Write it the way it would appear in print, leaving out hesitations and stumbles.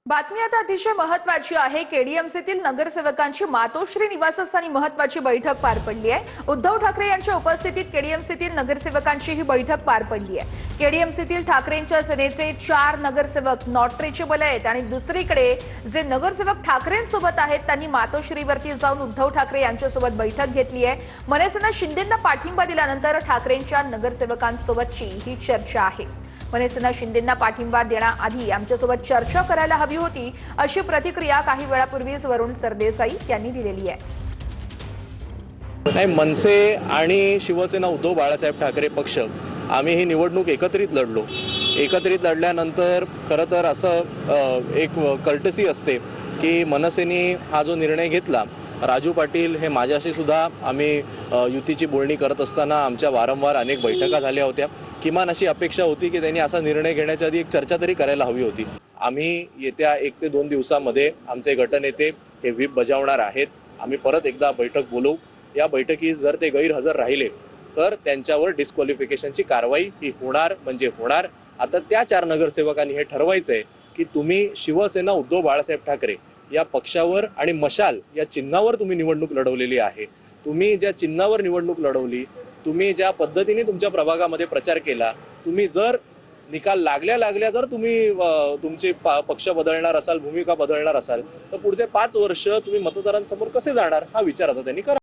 बातमी आता अतिशय महत्त्वाची आहे। केडीएमसीतील नगरसेवकांची मातोश्री निवासस्थानी महत्त्वाची बैठक पार पडली आहे। उद्धव ठाकरे यांच्या उपस्थितीत केडीएमसीतील नगरसेवकांची ही बैठक पार पडली आहे। केडीएमसीतील ठाकरेंच्या सेनेचे 4 नगरसेवक नॉट रिचेबल आहेत आणि दुसरीकडे जे नगरसेवक ठाकरेंसोबत आहेत त्यांनी मातोश्रीवरती जाऊन उद्धव ठाकरे यांच्यासोबत बैठक घेतली आहे। मनसेने शिंदेंना पाठिंबा दिल्यानंतर ठाकरेंच्या नगरसेवकांसोबतची ही चर्चा आहे। मनसेने शिंदेंना पाठिंबा देण्याआधी आमच्यासोबत चर्चा करायला हवी होती, अशी प्रतिक्रिया काही वेळापूर्वीच वरुण सरदेसाई यांनी दिलेली आहे। नाही, मनसे आणि शिवसेना उद्धव बाळासाहेब ठाकरे पक्ष आम्ही ही निवडणूक एकत्रित लढलो। एकत्रित लढल्यानंतर खरं तर असं एक कर्टसी असते की मनसेने हा जो निर्णय घेतला, राजू पाटील हे माझ्याशी सुद्धा आम्ही युतीची बोलणी करत असताना आमच्या वारंवार अनेक बैठका झाल्या होत्या। किमान अशी अपेक्षा होती की त्यांनी असा निर्णय घेण्याच्या आधी एक चर्चा तरी करायला हवी होती। आम्ही येत्या 1 ते 2 दिवसांमध्ये आमचे गटनेते हे व्हीप बजावणार आहेत। आम्ही परत एकदा बैठक बोलवू। या बैठकीत जर ते गैरहजर राहिले तर त्यांच्यावर डिस्क्वालिफिकेशनची कारवाई ही होणार म्हणजे होणार। आता त्या 4 नगरसेवकांनी हे ठरवायचंय की तुम्ही शिवसेना उद्धव बाळासाहेब ठाकरे या पक्षावर आणि मशाल या चिन्हावर तुम्ही निवडणूक लढवलेली आहे। तुम्ही ज्या चिन्हावर निवडणूक लढवली, तुम्ही ज्या पद्धतीने तुमच्या प्रभागामध्ये प्रचार केला, तुम्ही जर निकाल लागल्या जर तुम्ही तुमचे पक्ष बदलणार असाल, भूमिका बदलणार असाल, तर पुढचे 5 वर्ष तुम्ही मतदारांसमोर कसे जाणार हा विचार आता त्यांनी करा।